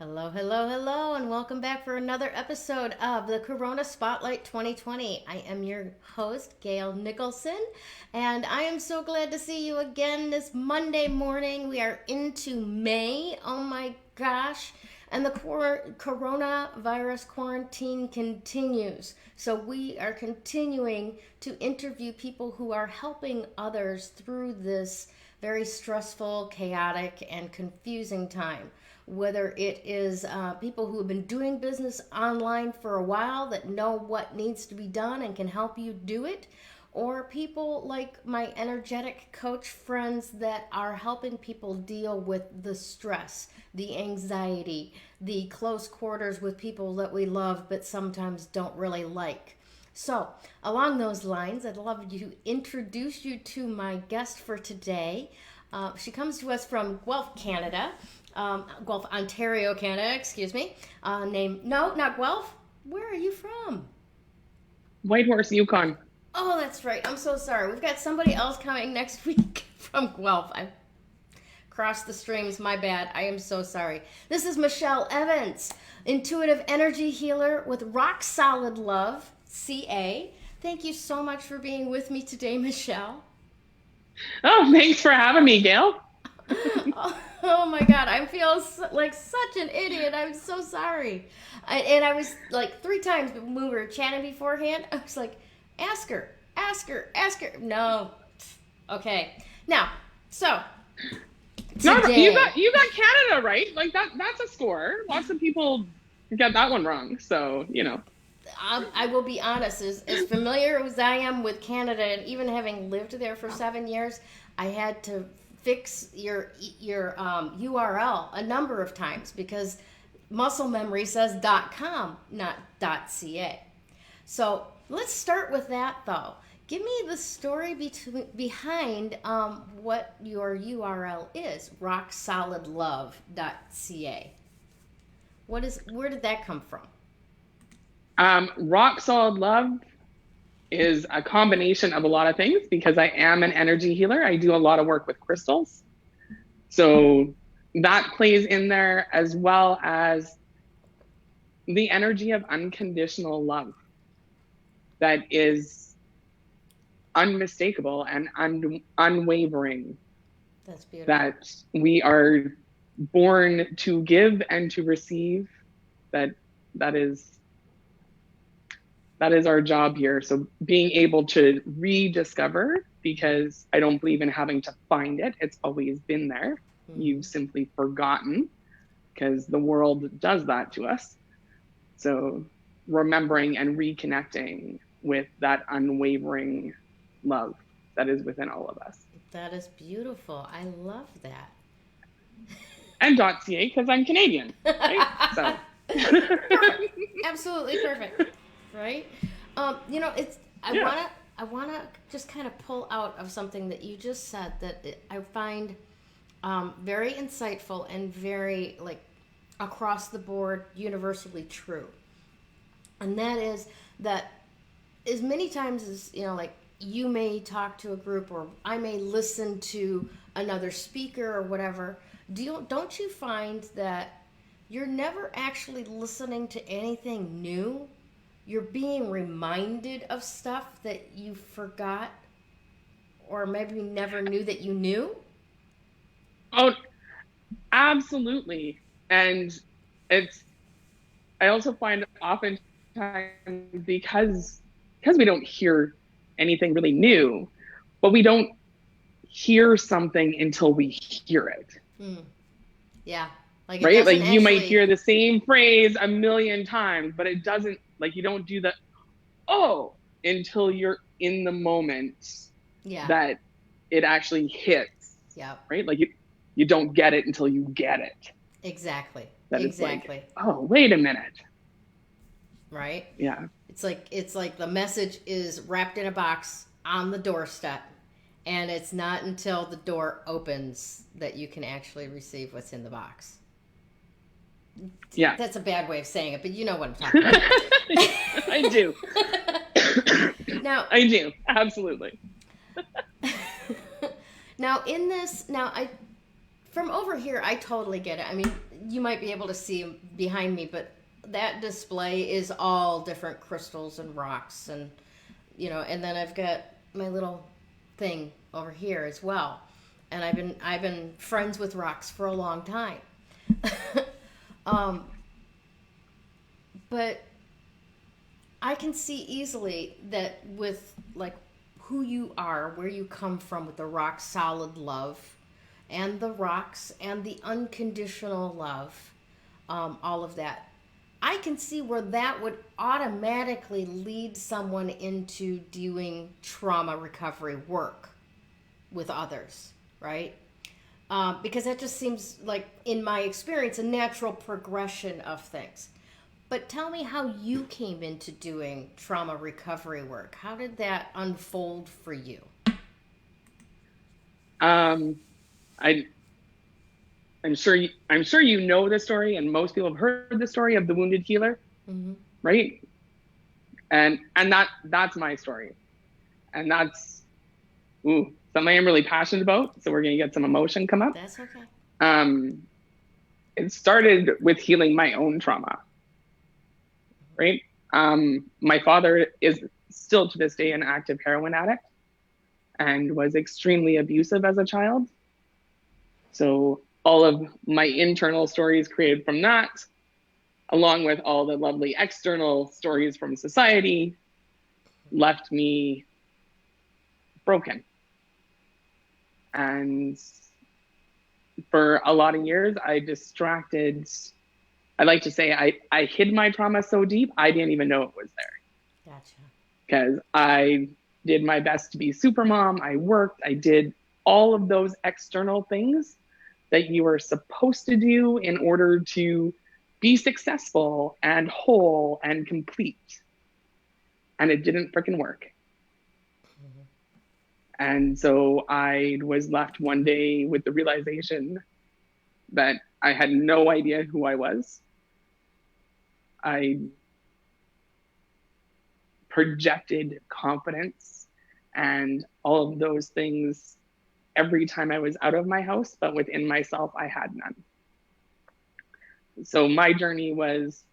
Hello, hello, hello, and welcome back for another episode of the Corona Spotlight 2020. I am your host, Gayle Nicholson, and I am so glad to see you again this Monday morning. We are into May. Oh my gosh. And the coronavirus quarantine continues. So we are continuing to interview people who are helping others through this very stressful, chaotic, and confusing time. Whether it is people who have been doing business online for a while that know what needs to be done and can help you do it, or people like my energetic coach friends that are helping people deal with the stress, the anxiety, the close quarters with people that we love but sometimes don't really like. So, along those lines, I'd love to introduce you to my guest for today. She comes to us from Guelph, Canada. Guelph, Ontario, Canada, excuse me. No, not Guelph. Where are you from? Whitehorse, Yukon. Oh, that's right. I'm so sorry. We've got somebody else coming next week from Guelph. I crossed the streams. My bad. I am so sorry. This is Michelle Evans, intuitive energy healer with RockSolidLove.ca. Thank you so much for being with me today, Michelle. Oh, thanks for having me, Gayle. Oh my God, I feel like such an idiot. I'm so sorry. And I was like 3 times when we were chatting beforehand, I was like, ask her, ask her, ask her. No. Okay. Now, so No, today, you got Canada right. Like that's a score. Lots of people get that one wrong. So, I will be honest, as familiar as I am with Canada, and even having lived there for 7 years, I had to fix your URL a number of times because muscle memory says .com, not .ca. So let's start with that though. Give me the story behind what your URL is, rocksolidlove.ca. Where did that come from? Rock Solid Love is a combination of a lot of things because I am an energy healer. I do a lot of work with crystals. So that plays in there, as well as the energy of unconditional love that is unmistakable and unwavering. That's beautiful. That we are born to give and to receive. That is our job here. So being able to rediscover, because I don't believe in having to find it. It's always been there. Mm-hmm. You've simply forgotten, because the world does that to us. So remembering and reconnecting with that unwavering love that is within all of us. That is beautiful. I love that. And .ca, because I'm Canadian, right? So. Perfect. Absolutely perfect. Right? I wanna just kind of pull out of something that you just said that I find very insightful and very across the board universally true. And that is that as many times as you may talk to a group or I may listen to another speaker or whatever, don't you find that you're never actually listening to anything new? You're being reminded of stuff that you forgot or maybe never knew that you knew? Oh, absolutely. And I also find oftentimes because we don't hear anything really new, but we don't hear something until we hear it. Yeah. Right? Like you might hear the same phrase a million times, but it doesn't, you don't do the, until you're in the moment that it actually hits. Yeah. Right? You don't get it until you get it. Exactly. That exactly. It's wait a minute. Right? Yeah. It's like the message is wrapped in a box on the doorstep, and it's not until the door opens that you can actually receive what's in the box. Yeah. That's a bad way of saying it, but you know what I'm talking about. I do. I do. Absolutely. Now from over here, I totally get it. I mean, you might be able to see behind me, but that display is all different crystals and rocks, and and then I've got my little thing over here as well. And I've been friends with rocks for a long time. um, but I can see easily that with like who you are, where you come from with the rock solid love and the rocks and the unconditional love, all of that. I can see where that would automatically lead someone into doing trauma recovery work with others, right? Because that just seems like, in my experience, a natural progression of things. But tell me how you came into doing trauma recovery work. How did that unfold for you? Um, I I'm sure you know the story, and most people have heard the story of the wounded healer, Mm-hmm. right? And that's my story, and that's something I'm really passionate about. So we're gonna get some emotion come up. That's okay. Um, it started with healing my own trauma, right? My father is still to this day an active heroin addict and was extremely abusive as a child. So all of my internal stories created from that, along with all the lovely external stories from society, left me broken. And for a lot of years, I like to say I hid my trauma so deep, I didn't even know it was there. Gotcha. Because I did my best to be super mom. I worked, I did all of those external things that you are supposed to do in order to be successful and whole and complete. And it didn't freaking work. Mm-hmm. And so I was left one day with the realization that I had no idea who I was. I projected confidence and all of those things every time I was out of my house, but within myself, I had none. So my journey was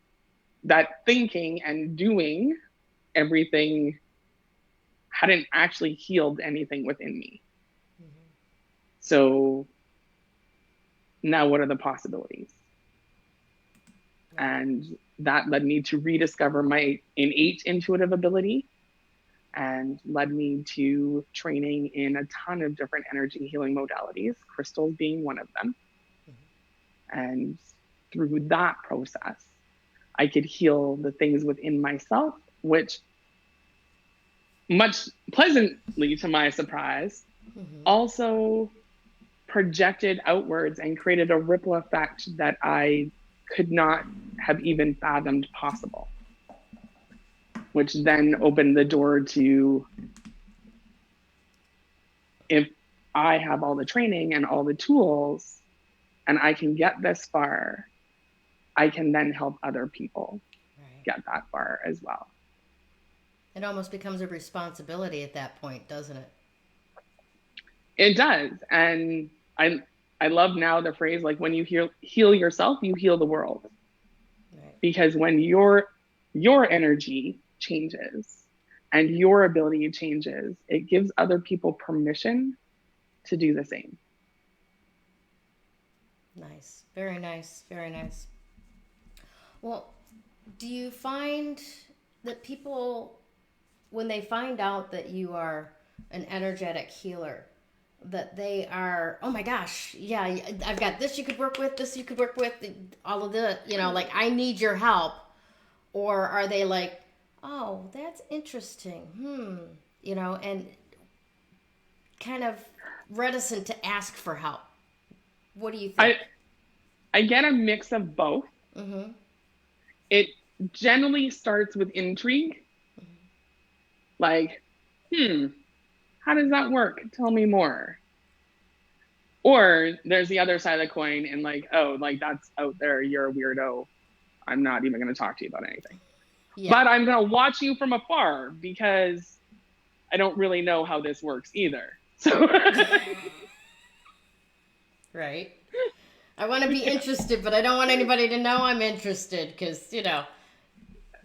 that thinking and doing everything hadn't actually healed anything within me. Mm-hmm. So now what are the possibilities? Right. And that led me to rediscover my innate intuitive ability and led me to training in a ton of different energy healing modalities, crystals being one of them. Mm-hmm. And through that process, I could heal the things within myself, which, much pleasantly to my surprise, mm-hmm. also projected outwards and created a ripple effect that I could not have even fathomed possible, which then opened the door to, if I have all the training and all the tools and I can get this far, I can then help other people get that far as well. It almost becomes a responsibility at that point, doesn't it? It does. And I love now the phrase, like, when you heal yourself, you heal the world. Right. Because when your energy changes and your ability changes, it gives other people permission to do the same. Nice. Very nice. Very nice. Well, do you find that people, when they find out that you are an energetic healer, that they are, oh my gosh, yeah, I've got this you could work with, this you could work with, all of the, like, I need your help? Or are they like, oh, that's interesting, and kind of reticent to ask for help? What do you think? I get a mix of both. Mm-hmm. It generally starts with intrigue. Mm-hmm. Like, how does that work? Tell me more. Or there's the other side of the coin and like, oh, like, that's out there. You're a weirdo. I'm not even going to talk to you about anything. Yeah. But I'm going to watch you from afar because I don't really know how this works either. So right. I want to be interested, but I don't want anybody to know I'm interested because,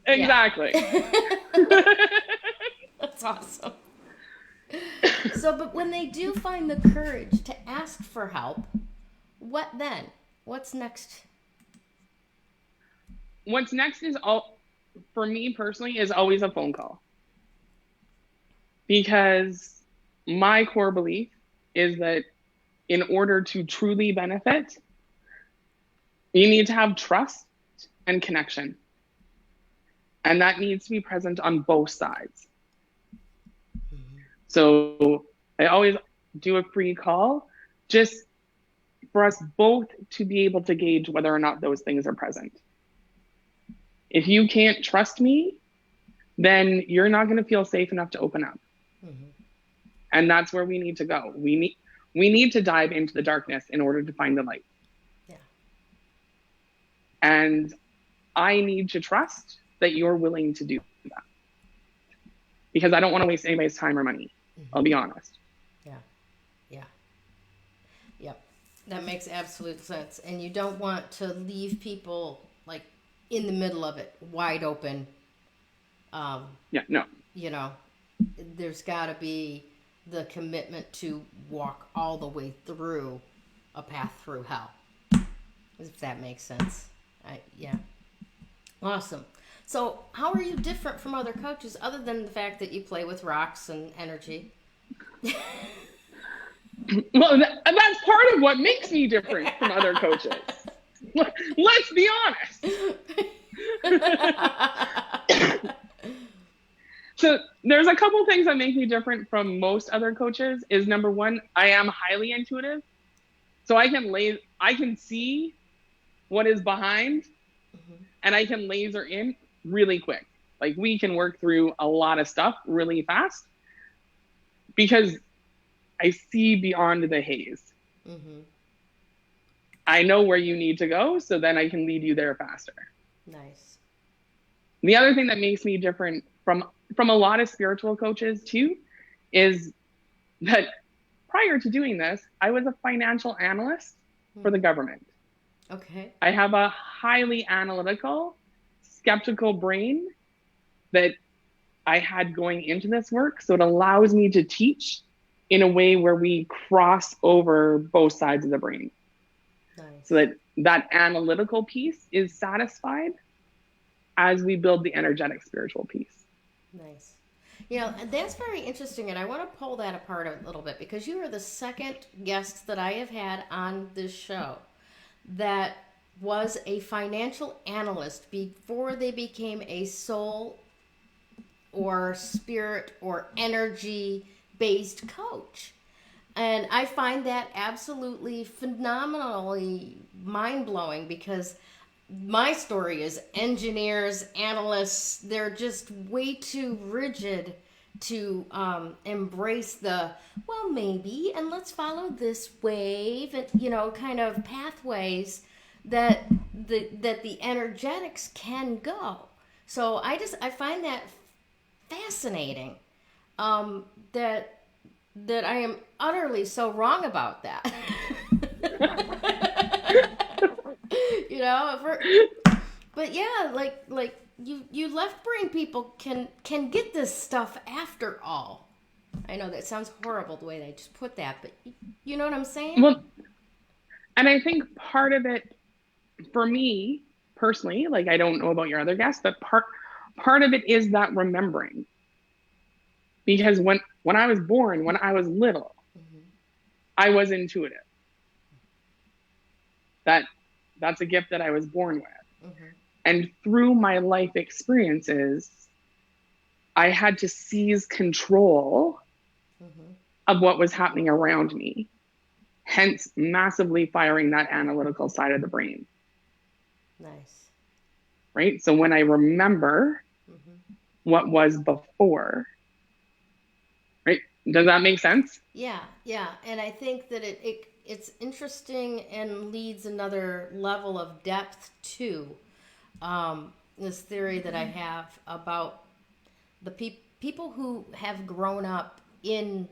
Exactly. Yeah. That's awesome. So, but when they do find the courage to ask for help, what then? What's next? What's next is for me personally, is always a phone call. Because my core belief is that in order to truly benefit, you need to have trust and connection. And that needs to be present on both sides. Mm-hmm. So I always do a free call just for us both to be able to gauge whether or not those things are present. If you can't trust me, then you're not going to feel safe enough to open up. Mm-hmm. And that's where we need to go. We need to dive into the darkness in order to find the light. Yeah. And I need to trust that you're willing to do that. Because I don't want to waste anybody's time or money. Mm-hmm. I'll be honest. Yeah. Yeah. Yep. That makes absolute sense. And you don't want to leave people like in the middle of it, wide open. Yeah, no. There's got to be the commitment to walk all the way through a path through hell, if that makes sense. Yeah. Awesome. So how are you different from other coaches other than the fact that you play with rocks and energy? Well, that's part of what makes me different from other coaches. Let's be honest. So there's a couple things that make me different from most other coaches. Is number one, I am highly intuitive. So I can see what is behind, mm-hmm. and I can laser in really quick. Like we can work through a lot of stuff really fast because I see beyond the haze. Mm-hmm. I know where you need to go, so then I can lead you there faster. Nice. The other thing that makes me different from a lot of spiritual coaches too is that prior to doing this, I was a financial analyst for the government. Okay. I have a highly analytical, skeptical brain that I had going into this work. So it allows me to teach in a way where we cross over both sides of the brain. Nice. So that analytical piece is satisfied as we build the energetic spiritual piece. Nice. That's very interesting, and I want to pull that apart a little bit because you are the second guest that I have had on this show that was a financial analyst before they became a soul or spirit or energy-based coach. And I find that absolutely phenomenally mind-blowing because my story is engineers, analysts, they're just way too rigid to embrace well, maybe, and let's follow this wave, and, kind of pathways that the energetics can go. So I find that fascinating, that I am utterly so wrong about that. But yeah, like you left brain people can get this stuff after all. I know that sounds horrible the way they just put that, but you know what I'm saying? Well, and I think part of it for me personally, like I don't know about your other guests, but part of it is that remembering. Because when I was born, when I was little, mm-hmm. I was intuitive. That's a gift that I was born with. Mm-hmm. And through my life experiences, I had to seize control mm-hmm. of what was happening around me, hence massively firing that analytical side of the brain. Nice. Right? So when I remember mm-hmm. what was before, right? Does that make sense? Yeah. And I think that it's interesting and leads another level of depth to this theory that I have about the people who have grown up in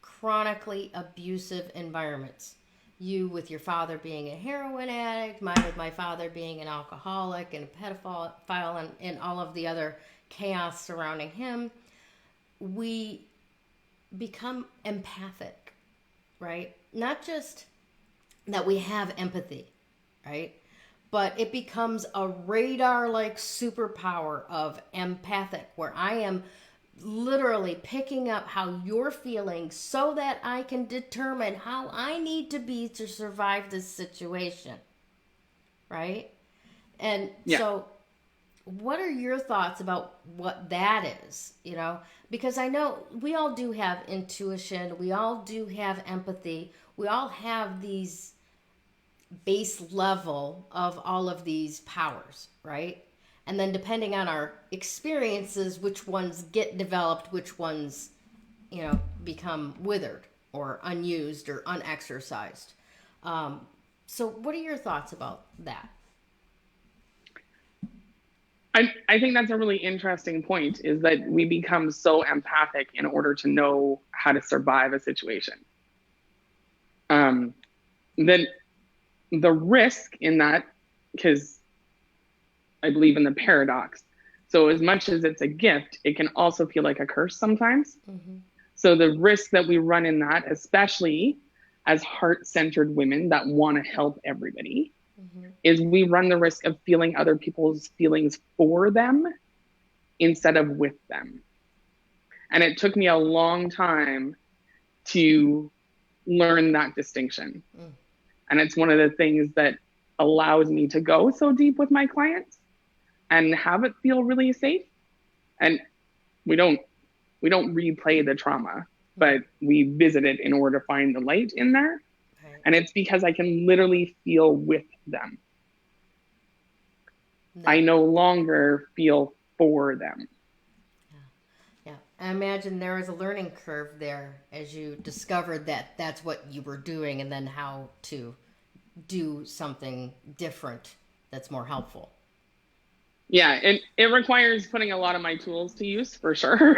chronically abusive environments. you with your father being a heroin addict, mine with my father being an alcoholic and a pedophile, and all of the other chaos surrounding him, we become empathic, right? Not just that we have empathy, right? But it becomes a radar-like superpower of empathic, where I am literally picking up how you're feeling so that I can determine how I need to be to survive this situation, right? And Yeah. so what are your thoughts about what that is, because I know we all do have intuition, we all do have empathy, we all have these base level of all of these powers, right? And then depending on our experiences, which ones get developed, which ones, become withered or unused or unexercised. So what are your thoughts about that? I think that's a really interesting point, is that we become so empathic in order to know how to survive a situation. Then the risk in that, because I believe in the paradox. So as much as it's a gift, it can also feel like a curse sometimes. Mm-hmm. So the risk that we run in that, especially as heart-centered women that want to help everybody, mm-hmm. is we run the risk of feeling other people's feelings for them instead of with them. And it took me a long time to learn that distinction. Mm. And it's one of the things that allows me to go so deep with my clients and have it feel really safe. And we don't replay the trauma, but we visit it in order to find the light in there. Right. And it's because I can literally feel with them. No. I no longer feel for them. Yeah. I imagine there was a learning curve there as you discovered that that's what you were doing, and then how to do something different that's more helpful. Yeah, it requires putting a lot of my tools to use, for sure.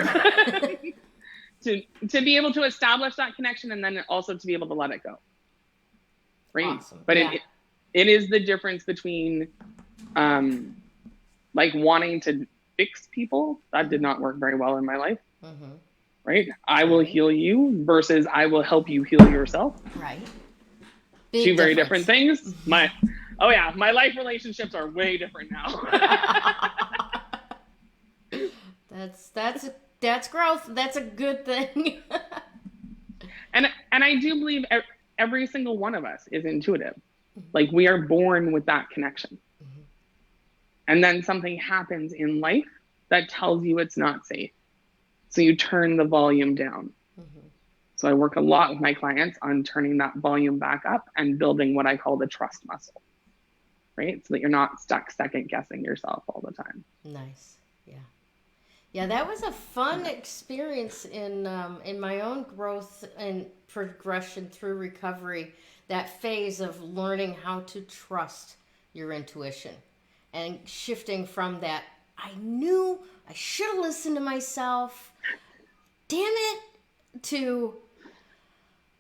to be able to establish that connection, and then also to be able to let it go. Right? Awesome. But yeah. it is the difference between like wanting to fix people. That did not work very well in my life. Mm-hmm. Right? I will heal you versus I will help you heal yourself. Right. Two very different things. My life relationships are way different now. That's growth. That's a good thing. and I do believe every single one of us is intuitive. Mm-hmm. Like, we are born with that connection. Mm-hmm. And then something happens in life that tells you it's not safe. So you turn the volume down. Mm-hmm. So I work a lot with my clients on turning that volume back up and building what I call the trust muscle, right? So that you're not stuck second guessing yourself all the time. Nice. Yeah. Yeah, that was a fun experience in my own growth and progression through recovery, that phase of learning how to trust your intuition and shifting from that, I knew I should have listened to myself, damn it, to,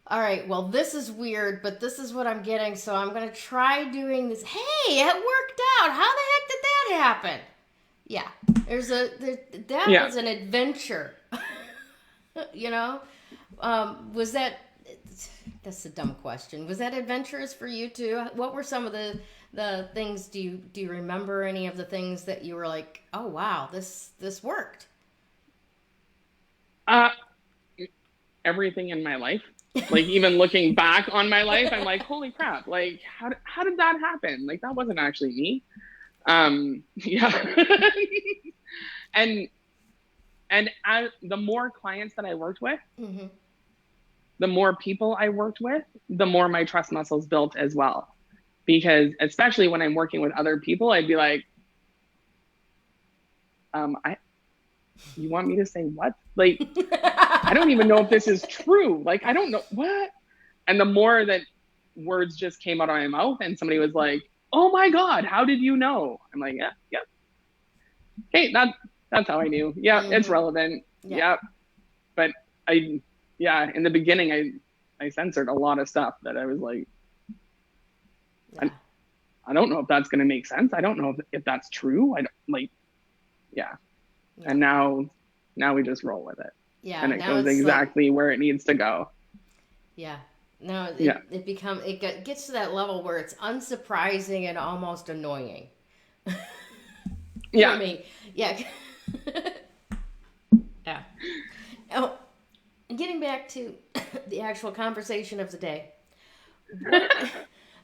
all right, well, this is weird, but this is what I'm getting, so I'm going to try doing this. Hey, it worked out. How the heck did that happen? Yeah, was an adventure. Was that's a dumb question. Was that adventurous for you too? What were some of the things, do you remember any of the things that you were like, oh, wow, this worked? Everything in my life. Like, even looking back on my life, I'm like, holy crap, like, how did that happen? Like, that wasn't actually me. Yeah. and the more clients that I worked with, mm-hmm. the more people I worked with, the more my trust muscles built as well. Because especially when I'm working with other people, I'd be like, you want me to say what? Like, I don't even know if this is true. Like, I don't know what. And the more that words just came out of my mouth and somebody was like, oh my God, how did you know? I'm like, yeah. Hey, that's how I knew. Yeah, mm-hmm. It's relevant. Yeah. But in the beginning, I censored a lot of stuff that I was like, Yeah. I don't know if that's going to make sense. I don't know if that's true. I don't like, yeah. Yeah. And now we just roll with it. Yeah. And it Now goes it's like, exactly where it needs to go. yeah. No, Yeah. it gets to that level where it's unsurprising and almost annoying. For Yeah. me. Yeah. Yeah. Oh, getting back to the actual conversation of the day. What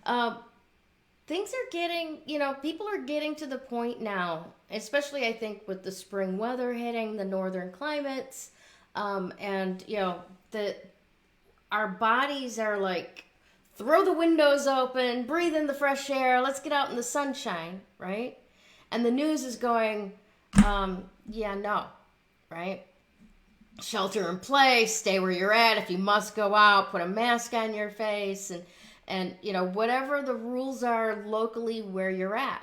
um things are getting, people are getting to the point now, especially I think with the spring weather hitting the northern climates, and that our bodies are like, throw the windows open, breathe in the fresh air, let's get out in the sunshine, right? And the news is going, yeah, no, right? Shelter in place, stay where you're at. If you must go out, put a mask on your face, and whatever the rules are locally where you're at.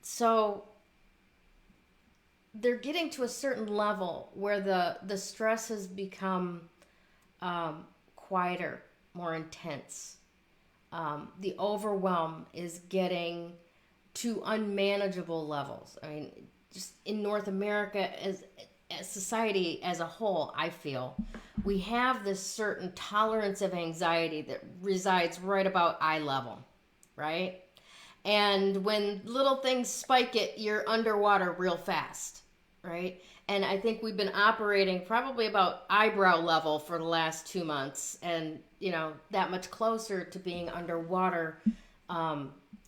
So they're getting to a certain level where the stress has become quieter, more intense. The overwhelm is getting to unmanageable levels. I mean, just in North America, as society as a whole, I feel we have this certain tolerance of anxiety that resides right about eye level, right? And when little things spike it, you're underwater real fast, right? And I think we've been operating probably about eyebrow level for the last 2 months, and that much closer to being underwater,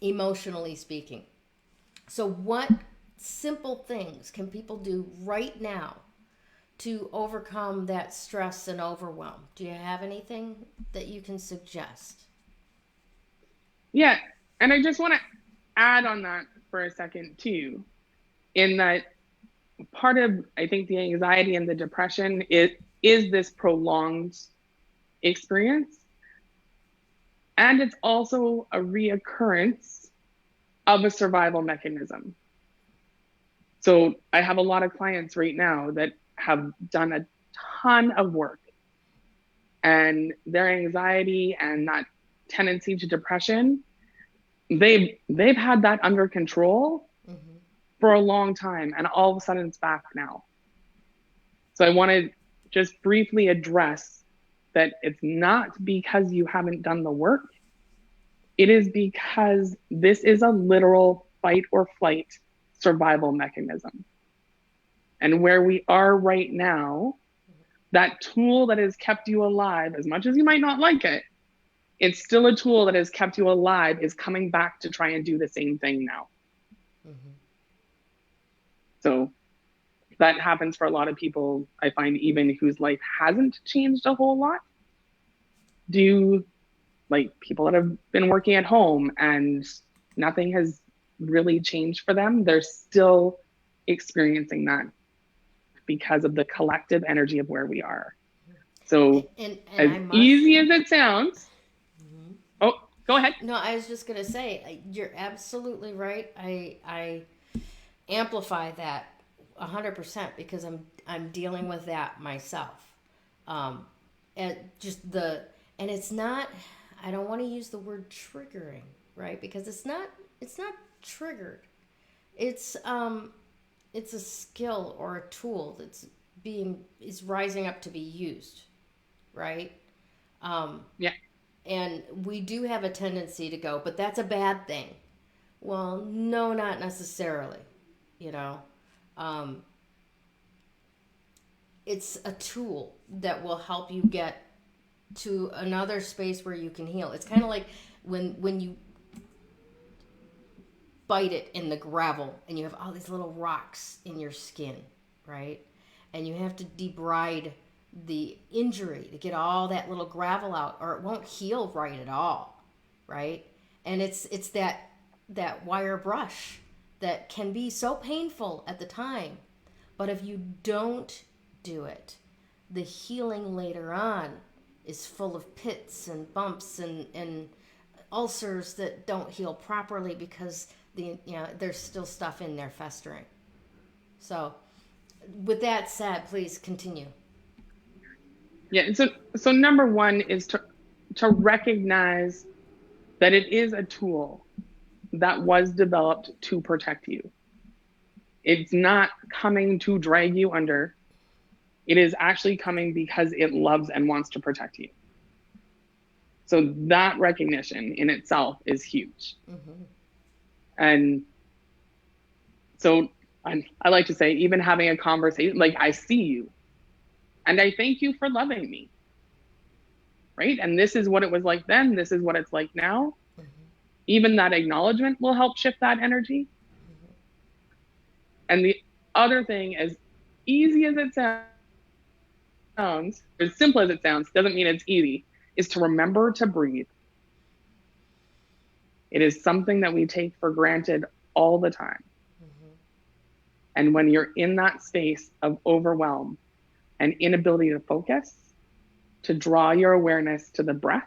emotionally speaking. So what simple things can people do right now to overcome that stress and overwhelm? Do you have anything that you can suggest? Yeah. And I just want to add on that for a second too, in that part of, I think, the anxiety and the depression is this prolonged experience. And it's also a reoccurrence of a survival mechanism. So I have a lot of clients right now that have done a ton of work, and their anxiety and that tendency to depression, they've had that under control Mm-hmm. for a long time, and all of a sudden it's back now. So I want to just briefly address that it's not because you haven't done the work. It is because this is a literal fight or flight survival mechanism. And where we are right now, that tool that has kept you alive, as much as you might not like it, it's still a tool that has kept you alive, is coming back to try and do the same thing now. Mm-hmm. So that happens for a lot of people, I find, even whose life hasn't changed a whole lot. Like people that have been working at home and nothing has really changed for them, they're still experiencing that because of the collective energy of where we are. So And as I must. easy as it sounds, Mm-hmm. oh, go ahead. No, I was just gonna say you're absolutely right. I amplify that 100% because I'm dealing with that myself. And it's not. I don't want to use the word triggering, right? Because it's not triggered. It's a skill or a tool that's is rising up to be used, right? Yeah. And we do have a tendency to go, but that's a bad thing. Well, no, not necessarily. You know, um, it's a tool that will help you get to another space where you can heal. It's kind of like when you bite it in the gravel and you have all these little rocks in your skin, right? And you have to debride the injury to get all that little gravel out, or it won't heal right at all, right? And it's that wire brush that can be so painful at the time, but if you don't do it, the healing later on is full of pits and bumps and ulcers that don't heal properly because there's still stuff in there festering. So with that said, please continue. Yeah. So number one is to recognize that it is a tool that was developed to protect you. It's not coming to drag you under. It is actually coming because it loves and wants to protect you. So that recognition in itself is huge. Mm-hmm. And so I like to say, even having a conversation, like, I see you and I thank you for loving me. Right? And this is what it was like then. This is what it's like now. Mm-hmm. Even that acknowledgement will help shift that energy. Mm-hmm. And the other thing, as easy as it sounds, as simple as it sounds, doesn't mean it's easy, is to remember to breathe. It is something that we take for granted all the time. Mm-hmm. And when you're in that space of overwhelm and inability to focus, to draw your awareness to the breath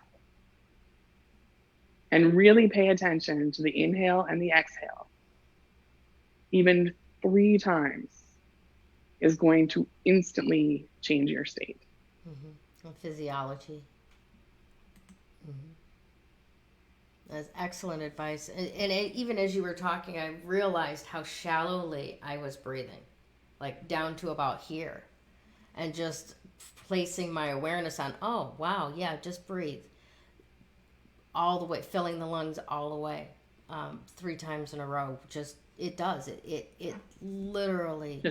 and really pay attention to the inhale and the exhale, even 3 times, is going to instantly change your state. Mm-hmm. And physiology. Mm-hmm. That's excellent advice. And even as you were talking, I realized how shallowly I was breathing, like down to about here, and just placing my awareness on, oh, wow, yeah, just breathe. All the way, filling the lungs all the way, 3 times in a row. Just, it does. It literally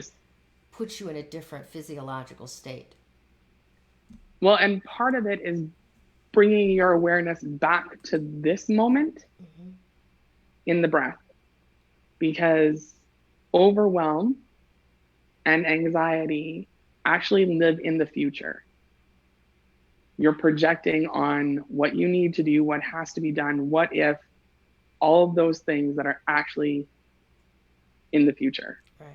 puts you in a different physiological state. Well, and part of it is bringing your awareness back to this moment. Mm-hmm. In the breath, because overwhelm and anxiety actually live in the future. You're projecting on what you need to do, what has to be done, what if, all of those things that are actually in the future. Right.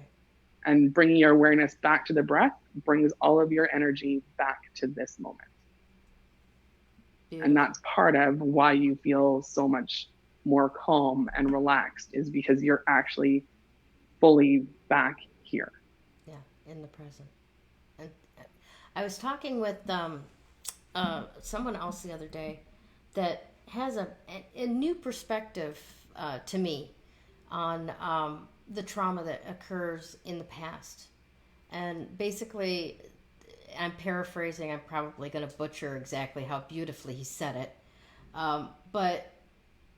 And bringing your awareness back to the breath brings all of your energy back to this moment. Beautiful. And that's part of why you feel so much more calm and relaxed, is because you're actually fully back here. Yeah, in the present. And I was talking with someone else the other day that has a new perspective to me on the trauma that occurs in the past. And basically, I'm paraphrasing, I'm probably going to butcher exactly how beautifully he said it. But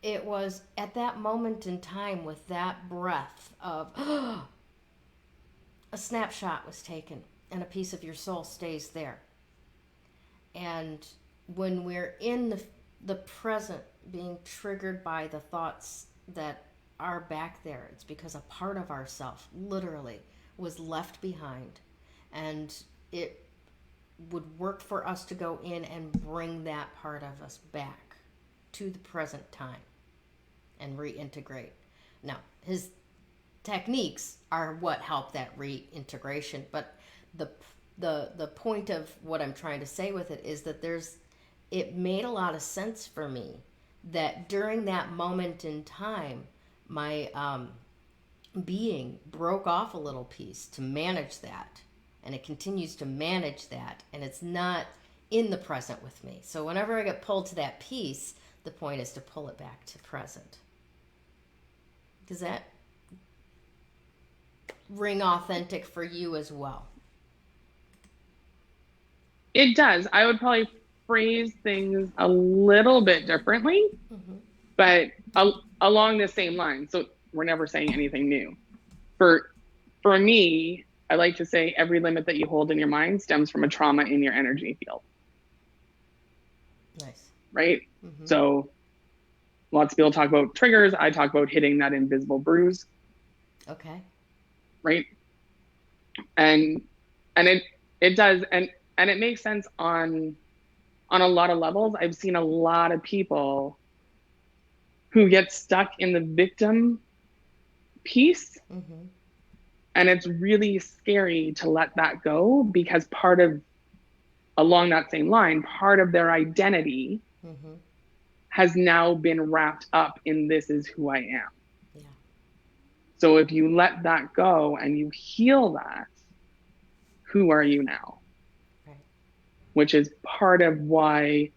it was at that moment in time, with that breath of a snapshot was taken and a piece of your soul stays there. And when we're in the present, being triggered by the thoughts that are back there, it's because a part of ourself literally was left behind, and it would work for us to go in and bring that part of us back to the present time and reintegrate. Now, his techniques are what help that reintegration, but the point of what I'm trying to say with it is that it made a lot of sense for me that during that moment in time, my being broke off a little piece to manage that, and it continues to manage that, and it's not in the present with me. So whenever I get pulled to that piece, the point is to pull it back to present. Does that ring authentic for you as well? It does. I would probably phrase things a little bit differently, mm-hmm. but along the same line. So we're never saying anything new. For me, I like to say every limit that you hold in your mind stems from a trauma in your energy field. Nice. Right? Mm-hmm. So lots of people talk about triggers. I talk about hitting that invisible bruise. Okay. Right? And it does, and it makes sense on a lot of levels. I've seen a lot of people who get stuck in the victim piece. Mm-hmm. And it's really scary to let that go, because along that same line, part of their identity mm-hmm. has now been wrapped up in this is who I am. Yeah. So if you let that go and you heal that, who are you now? Right. Which is part of why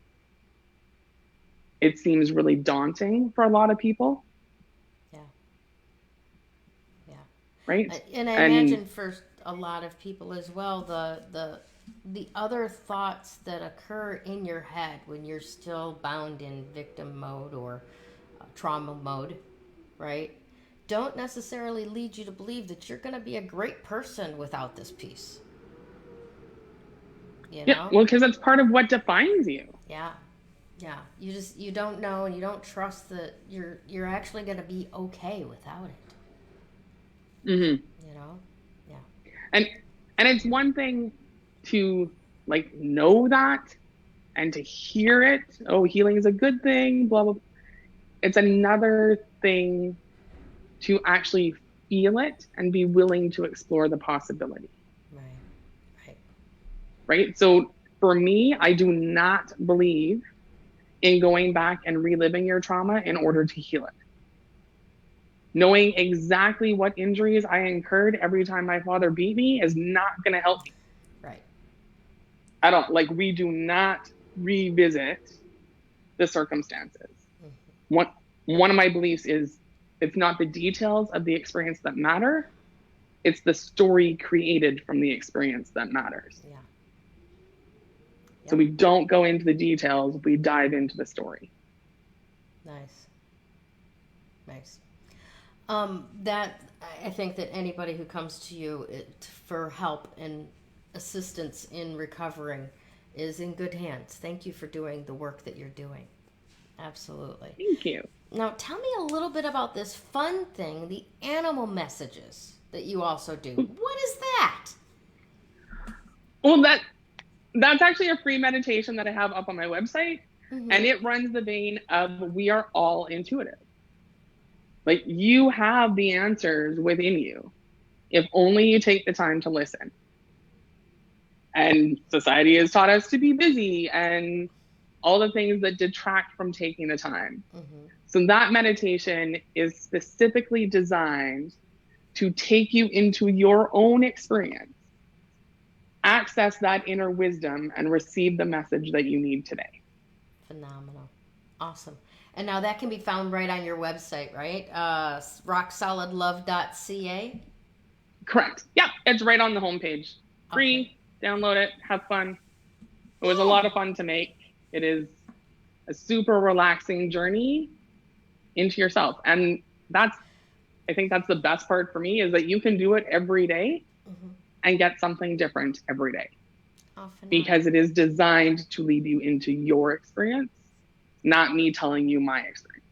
it seems really daunting for a lot of people. Yeah. Yeah. Right. And I And imagine for a lot of people as well, the other thoughts that occur in your head when you're still bound in victim mode or trauma mode, right? Don't necessarily lead you to believe that you're going to be a great person without this piece. You yeah, know? well, because it's part of what defines you. Yeah. Yeah. You don't know, and you don't trust that you're actually going to be okay without it. Mm-hmm. You know? Yeah. And it's one thing to like know that and to hear it. Oh, healing is a good thing, blah blah. It's another thing to actually feel it and be willing to explore the possibility. Right. Right. Right? So for me, I do not believe in going back and reliving your trauma in order to heal it. Knowing exactly what injuries I incurred every time my father beat me is not going to help me. Right. I don't like, we do not revisit the circumstances. One, one of my beliefs is it's not the details of the experience that matter, it's the story created from the experience that matters. Yeah. So Yep. we don't go into the details, we dive into the story. Nice. Nice. That I think that anybody who comes to you for help and assistance in recovering is in good hands. Thank you for doing the work that you're doing. Absolutely. Thank you. Now, tell me a little bit about this fun thing, the animal messages that you also do. What is that? Well, that's actually a free meditation that I have up on my website, Mm-hmm. and it runs the vein of we are all intuitive. Like, you have the answers within you if only you take the time to listen. And society has taught us to be busy and all the things that detract from taking the time. Mm-hmm. So that meditation is specifically designed to take you into your own experience, access that inner wisdom, and receive the message that you need today. Phenomenal. Awesome. And now that can be found right on your website, right? RockSolidLove.ca. Correct. Yeah, it's right on the homepage. Free, okay. Download it, have fun. It was a lot of fun to make. It is a super relaxing journey into yourself. And I think that's the best part for me, is that you can do it every day and get something different every day. Because it is designed to lead you into your experience, not me telling you my experience.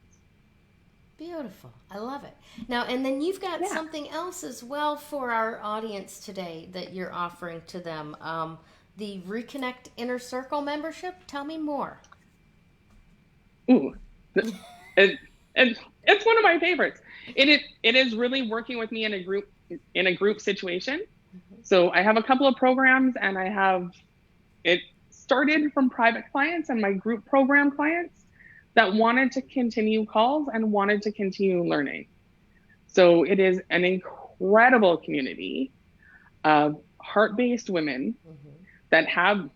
Beautiful. I love it. Now, and then you've got something else as well for our audience today that you're offering to them. The Reconnect Inner Circle membership. Tell me more. Ooh, it's one of my favorites. It is really working with me in a group situation. Mm-hmm. So I have a couple of programs, and it started from private clients and my group program clients that wanted to continue calls and wanted to continue learning. So it is an incredible community of heart-based women that have,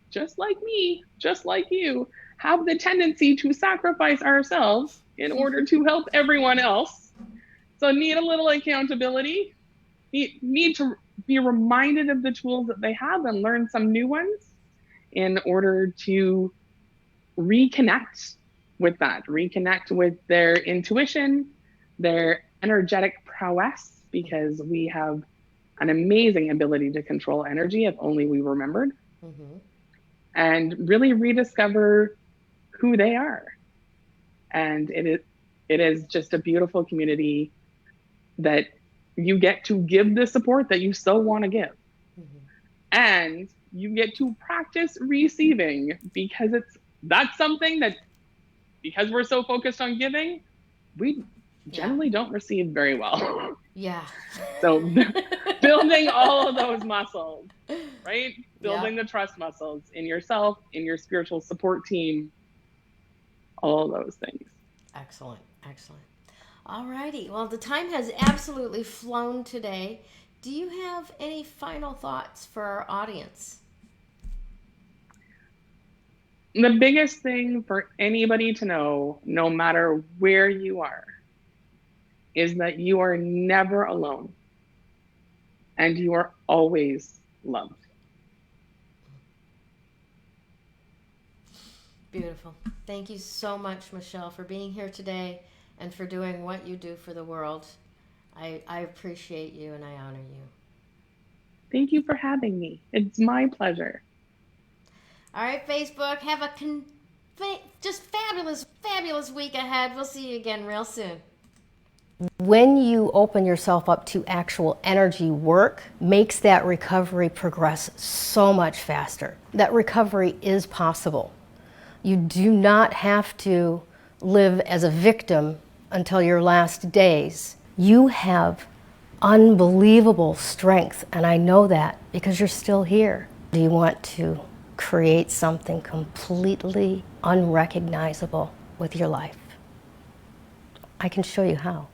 just like me, just like you, have the tendency to sacrifice ourselves in order to help everyone else. So need a little accountability, need to be reminded of the tools that they have and learn some new ones in order to reconnect with their intuition, their energetic prowess, because we have an amazing ability to control energy if only we remembered, and really rediscover who they are. And it is just a beautiful community that you get to give the support that you so want to give. And you get to practice receiving, because that's something that, because we're so focused on giving, we generally don't receive very well. Yeah. So building all of those muscles, right? Building the trust muscles in yourself, in your spiritual support team, all those things. Excellent. Excellent. All righty. Well, the time has absolutely flown today. Do you have any final thoughts for our audience? The biggest thing for anybody to know, no matter where you are, is that you are never alone and you are always loved. Beautiful. Thank you so much, Michelle, for being here today and for doing what you do for the world. I appreciate you and I honor you. Thank you for having me. It's my pleasure. All right, Facebook, have a just fabulous, fabulous week ahead. We'll see you again real soon. When you open yourself up to actual energy work, makes that recovery progress so much faster. That recovery is possible. You do not have to live as a victim until your last days. You have unbelievable strength, and I know that because you're still here. Do you want to create something completely unrecognizable with your life? I can show you how.